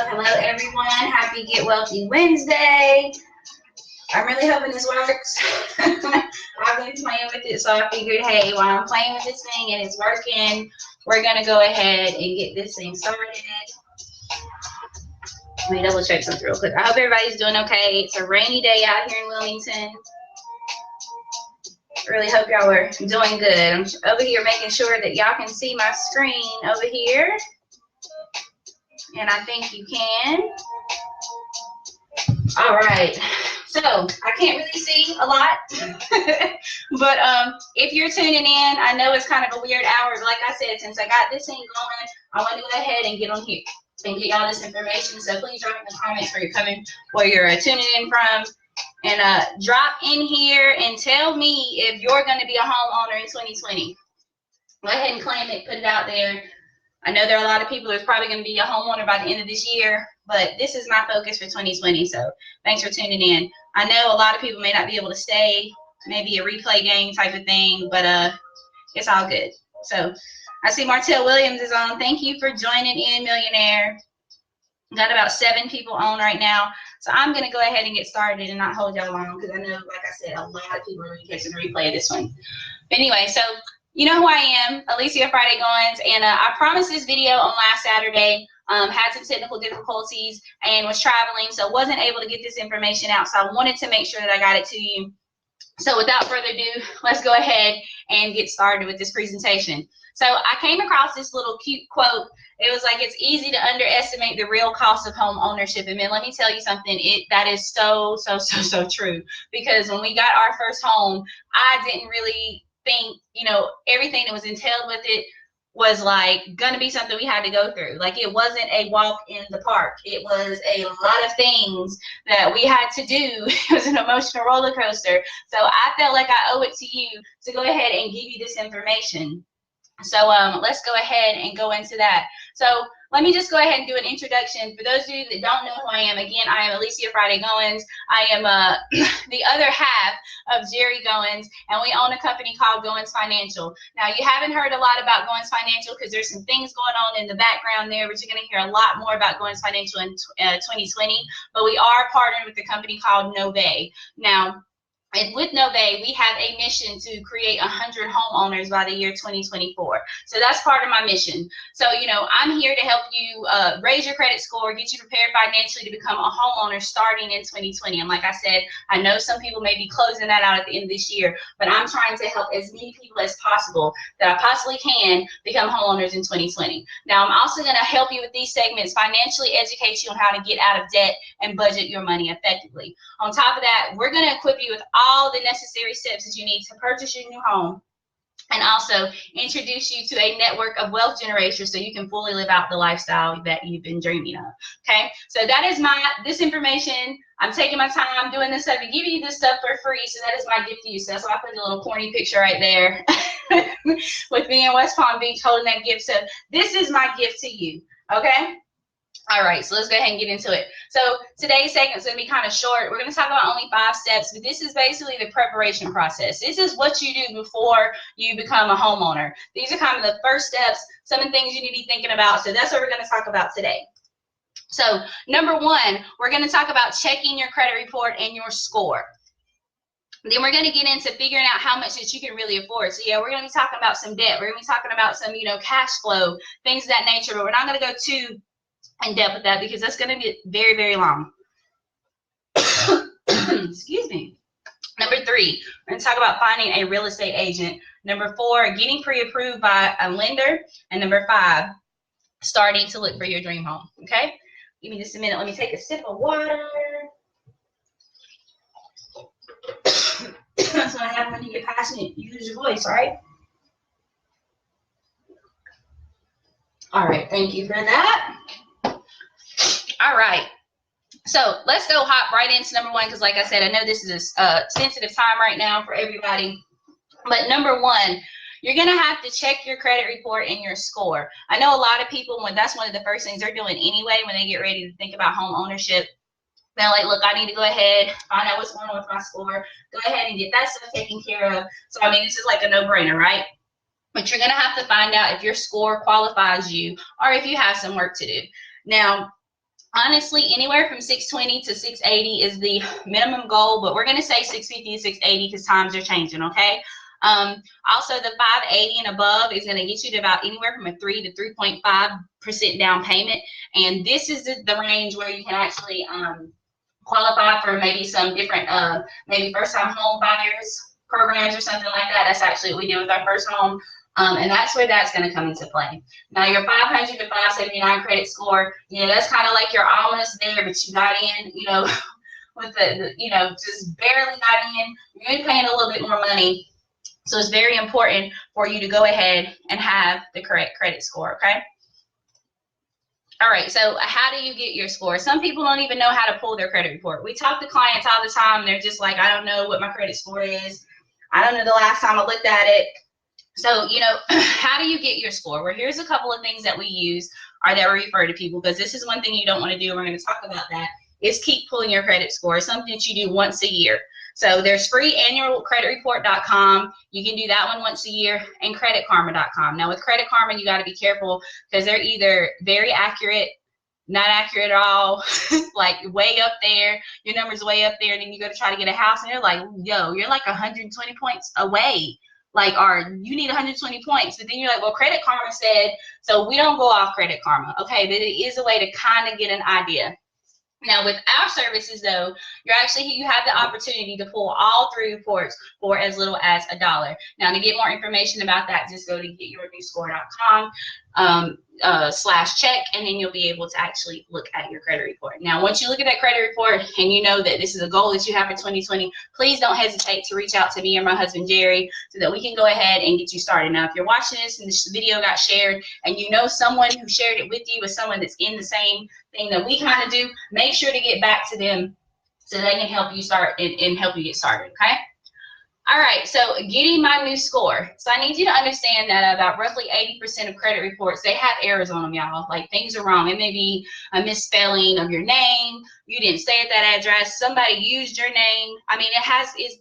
Hello, everyone. Happy Get Wealthy Wednesday. I'm really hoping this works. I've been playing with it, so I figured, hey, while I'm playing with this thing and it's working, we're going to go ahead and get this thing started. Let me double check something real quick. I hope everybody's doing okay. It's a rainy day out here in Wilmington. Really hope y'all are doing good. I'm over here making sure that y'all can see my screen over here. And I think you can. All right. So I can't really see a lot, but if you're tuning in, I know it's kind of a weird hour, but like I said, since I got this thing going, I want to go ahead and get on here and get y'all this information. So please drop in the comments where you're tuning in from, and drop in here and tell me if you're going to be a homeowner in 2020. Go ahead and claim it, put it out there. I know there are a lot of people that's probably going to be a homeowner by the end of this year, but this is my focus for 2020. So thanks for tuning in. I know a lot of people may not be able to stay, maybe a replay game type of thing, but it's all good. So I see Martell Williams is on. Thank you for joining in, Millionaire. Got about 7 people on right now. So I'm going to go ahead and get started and not hold y'all long because I know, like I said, a lot of people are going to be catching the replay of this one. But anyway, so you know who I am, Alicia Friday Goins, and I promised this video on last Saturday. Had some technical difficulties and was traveling, so wasn't able to get this information out. So I wanted to make sure that I got it to you. So without further ado, let's go ahead and get started with this presentation. So I came across this little cute quote. It was like, it's easy to underestimate the real cost of home ownership. And man, let me tell you something, that is so true. Because when we got our first home, I didn't really think, everything that was entailed with it was like gonna be something we had to go through. Like, it wasn't a walk in the park. It was a lot of things that we had to do. It was an emotional roller coaster. So I felt like I owe it to you to go ahead and give you this information. So let's go ahead and go into that. So let me just go ahead and do an introduction. For those of you that don't know who I am, again, I am Alicia Friday Goins. I am the other half of Jerry Goins, and we own a company called Goins Financial. Now, you haven't heard a lot about Goins Financial because there's some things going on in the background there, but you're going to hear a lot more about Goins Financial in 2020. But we are partnered with a company called Nove. Now, and with Nove, we have a mission to create 100 homeowners by the year 2024. So that's part of my mission. So, I'm here to help you raise your credit score, get you prepared financially to become a homeowner starting in 2020. And like I said, I know some people may be closing that out at the end of this year, but I'm trying to help as many people as possible that I possibly can become homeowners in 2020. Now, I'm also going to help you with these segments, financially educate you on how to get out of debt and budget your money effectively. On top of that, we're going to equip you with all the necessary steps that you need to purchase your new home, and also introduce you to a network of wealth generators so you can fully live out the lifestyle that you've been dreaming of. Okay, so that is this information. I'm taking my time doing this stuff and giving you this stuff for free, so that is my gift to you. So that's why I put a little corny picture right there with me in West Palm Beach holding that gift. So this is my gift to you. Okay. All right, so let's go ahead and get into it. So today's segment is going to be kind of short. We're going to talk about only 5 steps, but this is basically the preparation process. This is what you do before you become a homeowner. These are kind of the first steps, some of the things you need to be thinking about. So that's what we're going to talk about today. So number 1, we're going to talk about checking your credit report and your score. Then we're going to get into figuring out how much that you can really afford. So yeah, we're going to be talking about some debt. We're going to be talking about some, cash flow, things of that nature, but we're not going to go too in depth with that because that's going to be very long. Excuse me. Number 3, we're going to talk about finding a real estate agent. Number 4, getting pre-approved by a lender. And number 5, starting to look for your dream home. Okay, give me just a minute. Let me take a sip of water. That's what happens when you get passionate. You lose your voice, right? All right, thank you for that. All right, so let's go hop right into number 1 because, like I said, I know this is a sensitive time right now for everybody. But number 1, you're going to have to check your credit report and your score. I know a lot of people, that's one of the first things they're doing anyway when they get ready to think about home ownership. They're like, look, I need to go ahead, find out what's going on with my score, go ahead and get that stuff taken care of. So, I mean, this is like a no-brainer, right? But you're going to have to find out if your score qualifies you or if you have some work to do. Now, Honestly, anywhere from 620 to 680 is the minimum goal, but we're going to say 650 to 680 because times are changing, okay? Also, the 580 and above is going to get you to about anywhere from a 3 to 3.5% down payment, and this is the range where you can actually qualify for maybe some different, maybe first-time home buyers programs or something like that. That's actually what we did with our first home. And that's where that's going to come into play. Now, your 500 to 579 credit score, that's kind of like you're almost there, but you got in, with just barely got in. You're going to be paying a little bit more money. So it's very important for you to go ahead and have the correct credit score, okay? All right, so how do you get your score? Some people don't even know how to pull their credit report. We talk to clients all the time, and they're just like, I don't know what my credit score is. I don't know the last time I looked at it. So, how do you get your score? Well, here's a couple of things that we use or that we refer to people, because this is one thing you don't want to do. We're going to talk about that, is keep pulling your credit score. It's something that you do once a year. So there's free annualcreditreport.com. You can do that one once a year, and creditkarma.com. Now with Credit Karma, you got to be careful because they're either very accurate, not accurate at all, like way up there, your number's way up there, and then you go to try to get a house and they're like, yo, you're like 120 points away. Or you need 120 points, but then you're like, well, Credit Karma said, so we don't go off Credit Karma, okay? But it is a way to kind of get an idea. Now, with our services, though, you have the opportunity to pull all 3 reports for as little as $1. Now, to get more information about that, just go to getyournewscore.com /check, and then you'll be able to actually look at your credit report. Now, once you look at that credit report and you know that this is a goal that you have for 2020, please don't hesitate to reach out to me or my husband, Jerry, so that we can go ahead and get you started. Now, if you're watching this and this video got shared and you know someone who shared it with you is someone that's in the same thing that we kind of do, make sure to get back to them so they can help you start and help you get started, okay? All right, so getting my new score. So I need you to understand that about roughly 80% of credit reports, they have errors on them, y'all. Like, things are wrong. It may be a misspelling of your name. You didn't stay at that address. Somebody used your name. I mean,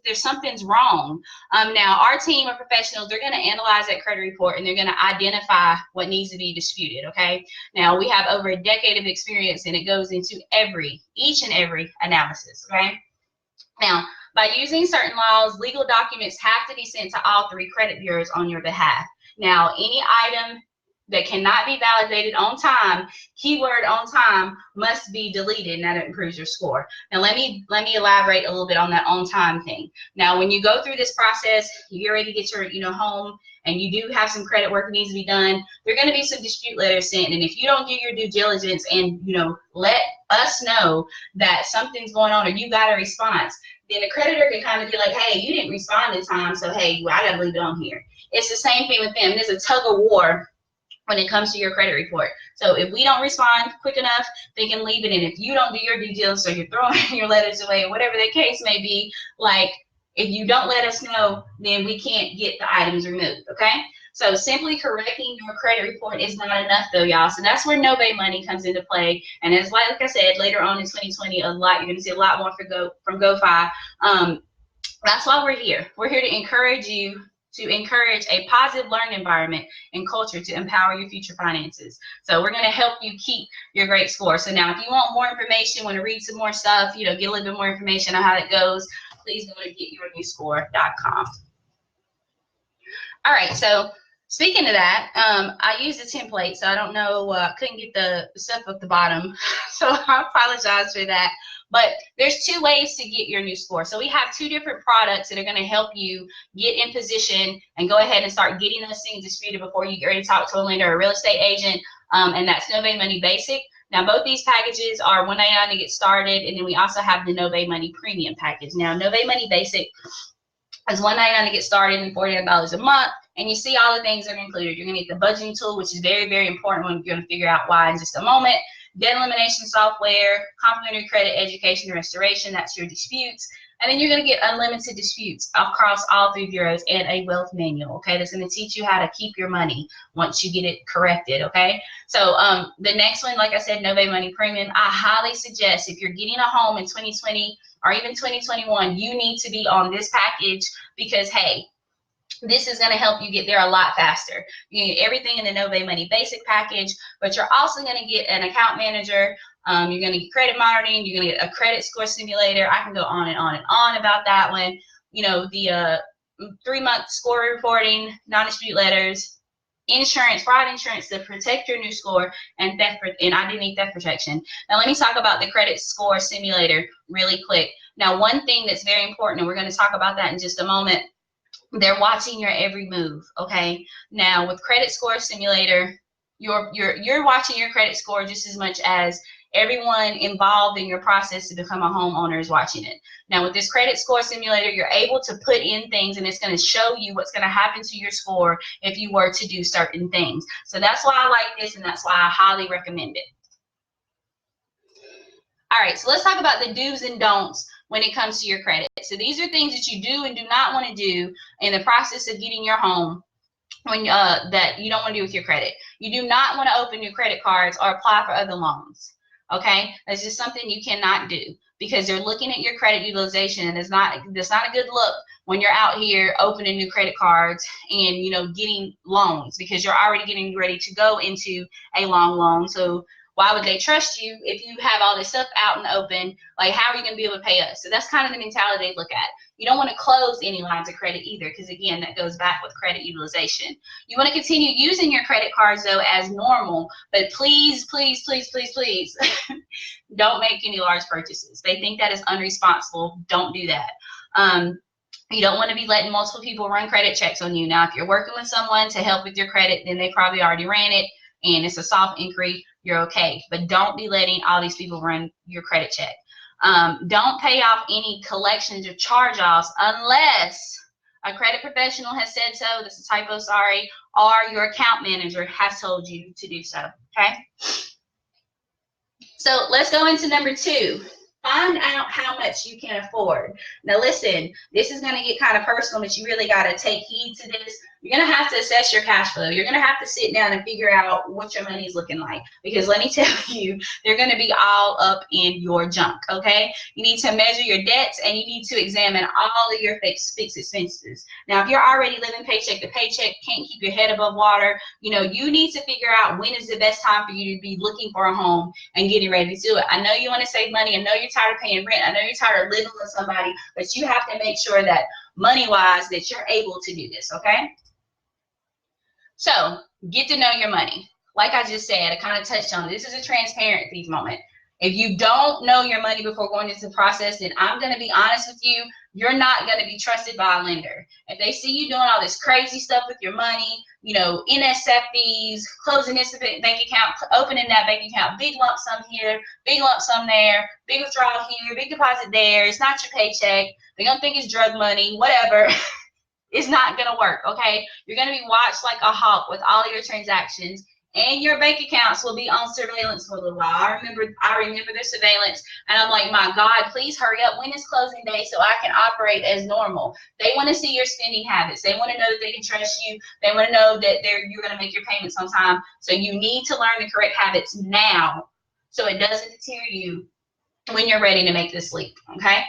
there's something's wrong. Now, our team of professionals, they're going to analyze that credit report, and they're going to identify what needs to be disputed, okay? Now, we have over a decade of experience, and it goes into each and every analysis, okay? Now, by using certain laws, legal documents have to be sent to all 3 credit bureaus on your behalf. Now, any item that cannot be validated on time, keyword on time, must be deleted, and that improves your score. Now, let me elaborate a little bit on that on time thing. Now, when you go through this process, you get ready to get your home, and you do have some credit work that needs to be done, there are going to be some dispute letters sent, and if you don't do your due diligence and let us know that something's going on or you got a response, then the creditor can kind of be like, hey, you didn't respond in time, so hey, I gotta leave it on here. It's the same thing with them. There's a tug of war when it comes to your credit report. So if we don't respond quick enough, they can leave it in. If you don't do your due diligence, or you're throwing your letters away, whatever the case may be, like, if you don't let us know, then we can't get the items removed, okay? So simply correcting your credit report is not enough, though, y'all. So that's where no-pay money comes into play. And it's like I said, later on in 2020, you're going to see a lot more from GoFi. That's why we're here. We're here to encourage you, to encourage a positive learning environment and culture to empower your future finances. So we're going to help you keep your great score. So now, if you want more information, want to read some more stuff, get a little bit more information on how that goes, please go to getyournewscore.com. All right, so speaking of that, I used a template, so I don't know, couldn't get the stuff at the bottom, so I apologize for that. But there's 2 ways to get your new score. So we have 2 different products that are going to help you get in position and go ahead and start getting those things disputed before you get ready to talk to a lender or a real estate agent, and that's No-Pay Money Basic. Now, both these packages are $199 to get started, and then we also have the No-Pay Money Premium package. Now, No-Pay Money Basic is $199 to get started and $49 a month, and you see all the things that are included. You're going to get the budgeting tool, which is very, very important. When you're going to figure out why in just a moment. Debt elimination software, complimentary credit education and restoration, that's your disputes. And then you're going to get unlimited disputes across all 3 bureaus and a wealth manual, okay? That's going to teach you how to keep your money once you get it corrected, okay? So the next one, like I said, No-Pay Money Premium, I highly suggest if you're getting a home in 2020 or even 2021, you need to be on this package because, hey, This is going to help you get there a lot faster. You get everything in the No Bay Money Basic package, but you're also going to get an account manager. You're going to get credit monitoring. You're going to get a credit score simulator. I can go on and on and on about that one. You know, the 3-month score reporting, non-dispute letters, insurance, fraud insurance to protect your new score, and identity theft protection. Now, let me talk about the credit score simulator really quick. Now, one thing that's very important, and we're going to talk about that in just a moment, they're watching your every move. Okay. Now with credit score simulator, you're watching your credit score just as much as everyone involved in your process to become a homeowner is watching it. Now with this credit score simulator, you're able to put in things and it's going to show you what's going to happen to your score if you were to do certain things. So that's why I like this, and that's why I highly recommend it. All right, so let's talk about the do's and don'ts when it comes to your credit. So these are things that you do and do not want to do in the process of getting your home when that you don't want to do with your credit. You do not want to open your credit cards or apply for other loans. Okay, that's just something you cannot do because they're looking at your credit utilization, and that's not a good look when you're out here opening new credit cards and getting loans, because you're already getting ready to go into a long loan. So why would they trust you if you have all this stuff out and open? Like, how are you going to be able to pay us? So that's kind of the mentality they look at. You don't want to close any lines of credit either, because again, that goes back with credit utilization. You want to continue using your credit cards though as normal, but please, please, please, please, please don't make any large purchases. They think that is unresponsible. Don't do that. You don't want to be letting multiple people run credit checks on you. Now, if you're working with someone to help with your credit, then they probably already ran it and it's a soft inquiry, you're okay. But don't be letting all these people run your credit check. Don't pay off any collections or charge-offs unless a credit professional has said so, that's a typo, sorry, or your account manager has told you to do so, okay? So let's go into number 2. Find out how much you can afford. Now listen, this is going to get kind of personal, but you really got to take heed to this. You're going to have to assess your cash flow. You're going to have to sit down and figure out what your money is looking like, because let me tell you, they're going to be all up in your junk, okay? You need to measure your debts, and you need to examine all of your fixed expenses. Now, if you're already living paycheck to paycheck, can't keep your head above water, you need to figure out when is the best time for you to be looking for a home and getting ready to do it. I know you want to save money. I know you're tired of paying rent. I know you're tired of living with somebody, but you have to make sure that money-wise that you're able to do this, okay? So get to know your money. Like I just said, I kind of touched on it. This is a transparent fees moment. If you don't know your money before going into the process, then I'm going to be honest with you, you're not going to be trusted by a lender. If they see you doing all this crazy stuff with your money, NSF fees, closing this bank account, opening that bank account, big lump sum here, big lump sum there, big withdrawal here, big deposit there, it's not your paycheck, they're going to think it's drug money, whatever. It's not going to work, okay? You're going to be watched like a hawk with all of your transactions, and your bank accounts will be on surveillance for a little while. I remember the surveillance, and I'm like, my God, please hurry up. When is closing day so I can operate as normal? They want to see your spending habits. They want to know that they can trust you. They want to know that you're going to make your payments on time. So you need to learn the correct habits now so it doesn't deter you when you're ready to make this leap, okay?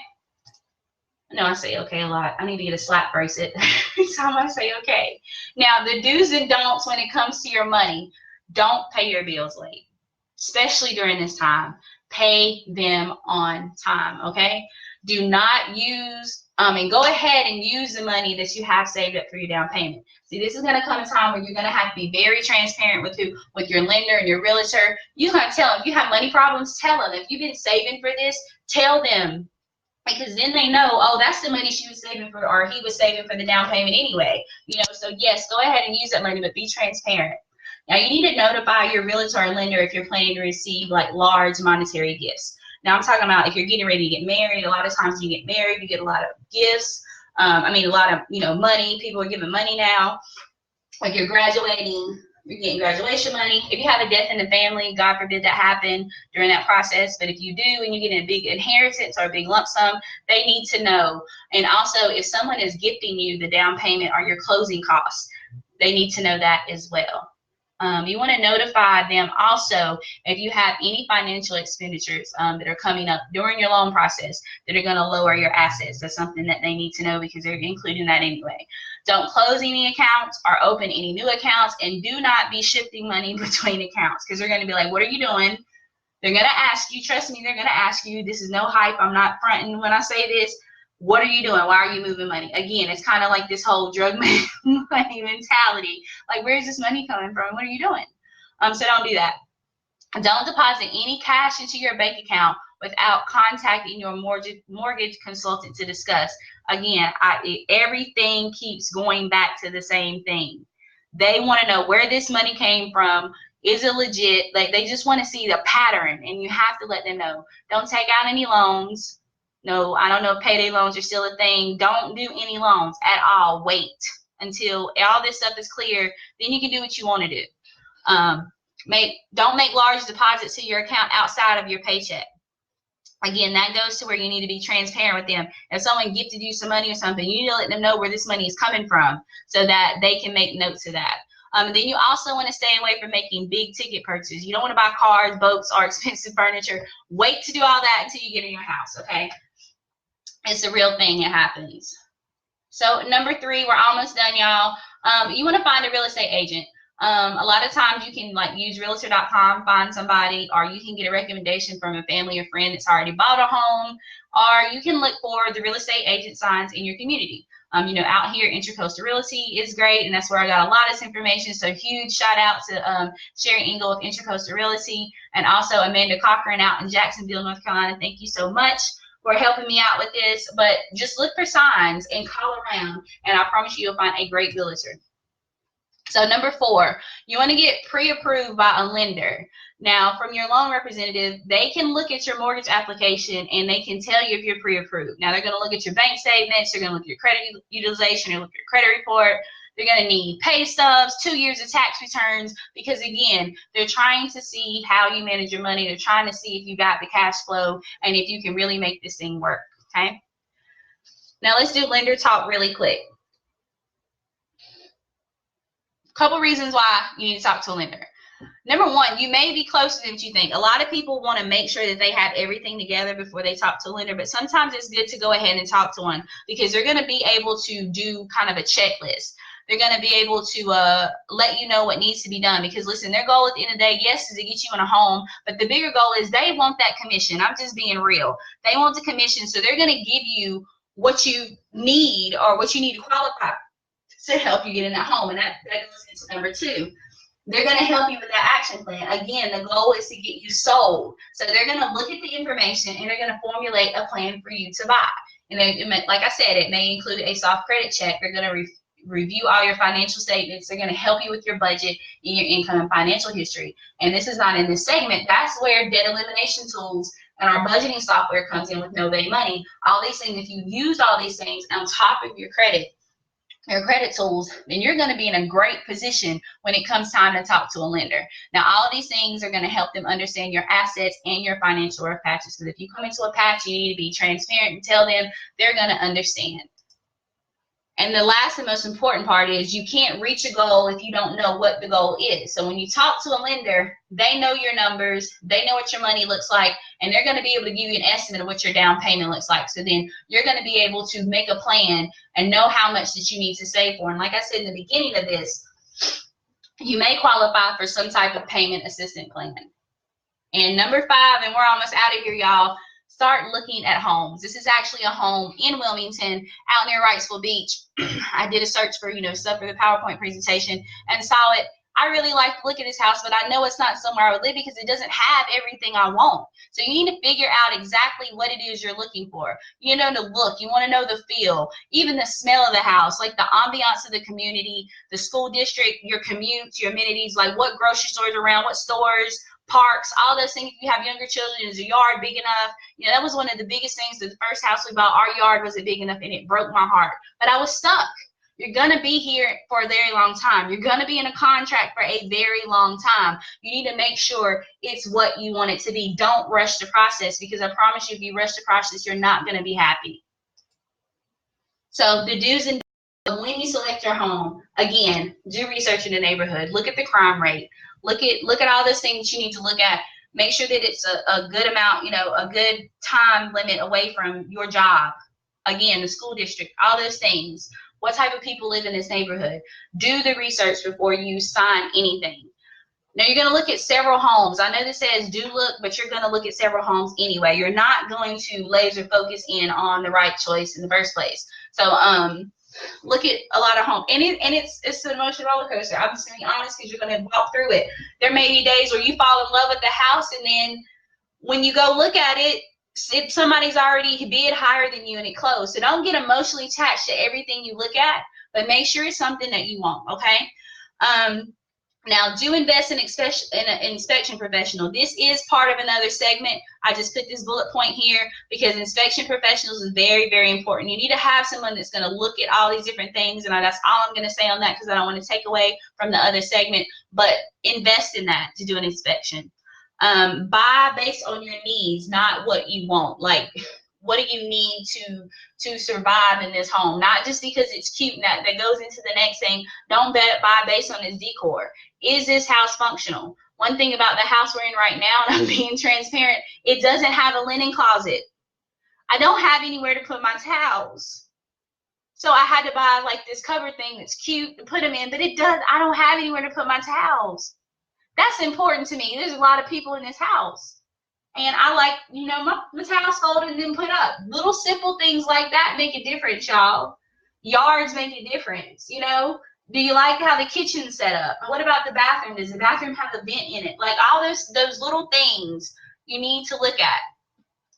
No, I say okay a lot. I need to get a slap bracelet every time I say okay. Now, the do's and don'ts when it comes to your money. Don't pay your bills late, especially during this time. Pay them on time, okay? Do not use, and go ahead and use the money that you have saved up for your down payment. See, this is going to come a time where you're going to have to be very transparent with your lender and your realtor. You're going to tell them. If you have money problems, tell them. If you've been saving for this, tell them. Because then they know, oh, that's the money she was saving for, or he was saving for the down payment anyway. So yes, go ahead and use that money, but be transparent. Now, you need to notify your realtor and lender if you're planning to receive like large monetary gifts. Now, I'm talking about if you're getting ready to get married. A lot of times when you get married, you get a lot of gifts. A lot of money. People are giving money now. Like you're graduating, you're getting graduation money. If you have a death in the family, God forbid that happen during that process. But if you do and you get a big inheritance or a big lump sum, they need to know. And also, if someone is gifting you the down payment or your closing costs, they need to know that as well. You want to notify them also if you have any financial expenditures that are coming up during your loan process that are going to lower your assets. That's something that they need to know because they're including that anyway. Don't close any accounts or open any new accounts, and do not be shifting money between accounts because they're going to be like, what are you doing? They're going to ask you, trust me, they're going to ask you. This is no hype. I'm not fronting when I say this. What are you doing? Why are you moving money? Again, it's kind of like this whole drug money mentality. Like, where's this money coming from? What are you doing? So don't do that. Don't deposit any cash into your bank account without contacting your mortgage consultant to discuss. Again, everything keeps going back to the same thing. They want to know where this money came from. Is it legit? Like, they just want to see the pattern, and you have to let them know. Don't take out any loans. No, I don't know if payday loans are still a thing. Don't do any loans at all. Wait until all this stuff is clear. Then you can do what you want to do. Don't make large deposits to your account outside of your paycheck. Again, that goes to where you need to be transparent with them. If someone gifted you some money or something, you need to let them know where this money is coming from so that they can make notes of that. Then you also want to stay away from making big ticket purchases. You don't want to buy cars, boats, or expensive furniture. Wait to do all that until you get in your house, okay? It's a real thing. It happens. So number 3, we're almost done, y'all. You want to find a real estate agent. A lot of times you can like use realtor.com, find somebody, or you can get a recommendation from a family or friend that's already bought a home, or you can look for the real estate agent signs in your community. Out here, Intracoastal Realty is great, and that's where I got a lot of this information. So huge shout out to Sherry Engel of Intracoastal Realty, and also Amanda Cochran out in Jacksonville, North Carolina. Thank you so much for helping me out with this. But just look for signs and call around, and I promise you, you'll find a great realtor. So number 4, you want to get pre-approved by a lender. Now, from your loan representative, they can look at your mortgage application and they can tell you if you're pre-approved. Now, they're going to look at your bank statements, they're going to look at your credit utilization, they're going to look at your credit report, they're going to need pay stubs, 2 years of tax returns, because again, they're trying to see how you manage your money. They're trying to see if you got the cash flow and if you can really make this thing work, okay? Now, let's do lender talk really quick. Couple reasons why you need to talk to a lender. Number 1, you may be closer than you think. A lot of people want to make sure that they have everything together before they talk to a lender, but sometimes it's good to go ahead and talk to one because they're going to be able to do kind of a checklist. They're going to be able to let you know what needs to be done because, listen, their goal at the end of the day, yes, is to get you in a home, but the bigger goal is they want that commission. I'm just being real. They want the commission, so they're going to give you what you need or what you need to qualify to help you get in that home, and that goes into number 2. They're going to help you with that action plan. Again, the goal is to get you sold. So they're going to look at the information and they're going to formulate a plan for you to buy. And like I said, it may include a soft credit check. They're going to review all your financial statements. They're going to help you with your budget and your income and financial history. And this is not in this segment. That's where debt elimination tools and our budgeting software comes in with No Bay Money. All these things, if you use all these things on top of your credit tools, then you're going to be in a great position when it comes time to talk to a lender. Now, all of these things are going to help them understand your assets and your financial rough patches. Because if you come into a patch, you need to be transparent and tell them. They're going to understand. And the last and most important part is you can't reach a goal if you don't know what the goal is. So when you talk to a lender, they know your numbers, they know what your money looks like, and they're going to be able to give you an estimate of what your down payment looks like. So then you're going to be able to make a plan and know how much that you need to save for. And like I said in the beginning of this, you may qualify for some type of payment assistance plan. And number 5, and we're almost out of here, y'all, start looking at homes. This is actually a home in Wilmington, out near Wrightsville Beach. I did a search for, stuff for the PowerPoint presentation and saw it. I really like to look at this house, but I know it's not somewhere I would live because it doesn't have everything I want. So you need to figure out exactly what it is you're looking for. You know the look, you want to know the feel, even the smell of the house, like the ambiance of the community, the school district, your commutes, your amenities, like what grocery stores around, what stores, parks, all those things. If you have younger children, is your yard big enough? That was one of the biggest things. The first house we bought, our yard wasn't big enough, and it broke my heart. But I was stuck. You're going to be here for a very long time. You're going to be in a contract for a very long time. You need to make sure it's what you want it to be. Don't rush the process, because I promise you, if you rush the process, you're not going to be happy. So the do's and when you select your home, again, do research in the neighborhood. Look at the crime rate. Look at all those things you need to look at. Make sure that it's a good amount, you know, a good time limit away from your job. Again, the school district, all those things. What type of people live in this neighborhood? Do the research before you sign anything. Now, you're going to look at several homes. I know this says do look, but you're going to look at several homes anyway. You're not going to laser focus in on the right choice in the first place. So, look at a lot of homes, and it's an emotional roller coaster. I'm just gonna be honest, because you're gonna walk through it. There may be days where you fall in love with the house, and then when you go look at it, somebody's already bid higher than you and it closed. So don't get emotionally attached to everything you look at, but make sure it's something that you want. Okay. Now, do invest in an inspection professional. This is part of another segment. I just put this bullet point here because inspection professionals is very, very important. You need to have someone that's going to look at all these different things, and that's all I'm going to say on that because I don't want to take away from the other segment, but invest in that to do an inspection. Buy based on your needs, not what you want. Like, what do you need to survive in this home? Not just because it's cute. And that goes into the next thing. Don't buy based on its decor. Is this house functional? One thing about the house we're in right now, and I'm being transparent, it doesn't have a linen closet. I don't have anywhere to put my towels. So I had to buy like this cover thing that's cute to put them in, but I don't have anywhere to put my towels. That's important to me. There's a lot of people in this house. And I like, you know, my towels folded and then put up. Little simple things like that make a difference, y'all. Yards make a difference, you know. Do you like how the kitchen's set up? What about the bathroom? Does the bathroom have a vent in it? Like all those little things you need to look at.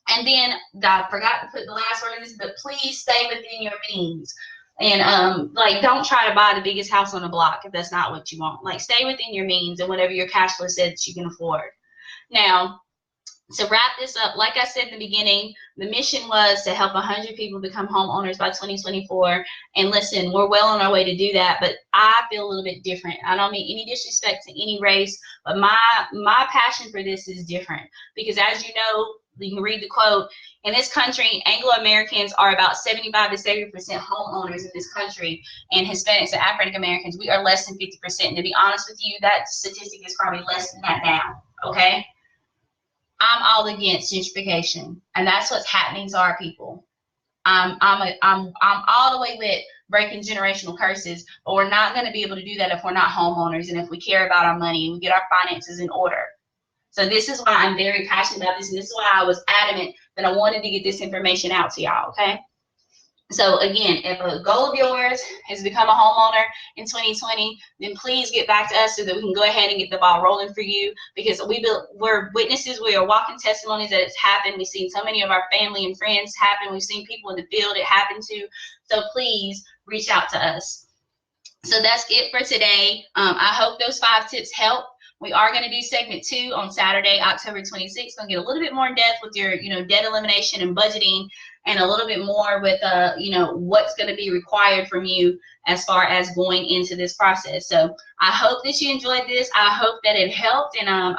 And then, I forgot to put the last word in this, but please stay within your means. And like, don't try to buy the biggest house on the block if that's not what you want. Like, stay within your means and whatever your cash flow says you can afford. Now, to wrap this up, like I said in the beginning, the mission was to help 100 people become homeowners by 2024. And listen, we're well on our way to do that, but I feel a little bit different. I don't mean any disrespect to any race, but my passion for this is different. Because as you know, you can read the quote, in this country, Anglo-Americans are about 75 to 70% homeowners in this country, and Hispanics and African-Americans, we are less than 50%. And to be honest with you, that statistic is probably less than that now, okay? I'm all against gentrification, and that's what's happening to our people. I'm all the way with breaking generational curses, but we're not going to be able to do that if we're not homeowners and if we care about our money and we get our finances in order. So this is why I'm very passionate about this, and this is why I was adamant that I wanted to get this information out to y'all, okay? So again, if a goal of yours is to become a homeowner in 2020, then please get back to us so that we can go ahead and get the ball rolling for you, because we're witnesses, we are walking testimonies that it's happened. We've seen so many of our family and friends happen. We've seen people in the field it happened to. So please reach out to us. So that's it for today. I hope those 5 tips help. We are going to do segment 2 on Saturday, October 26th. Going to get a little bit more in depth with your, debt elimination and budgeting, and a little bit more with, what's going to be required from you as far as going into this process. So I hope that you enjoyed this. I hope that it helped, and I'm,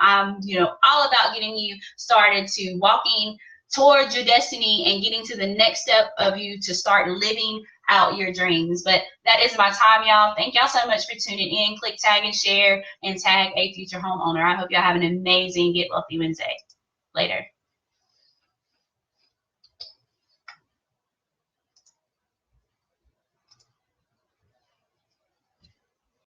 all about getting you started to walking towards your destiny and getting to the next step of you to start living out your dreams. But that is my time, y'all. Thank y'all so much for tuning in. Click tag and share and tag a future homeowner. I hope y'all have an amazing Get Wealthy Wednesday. Later.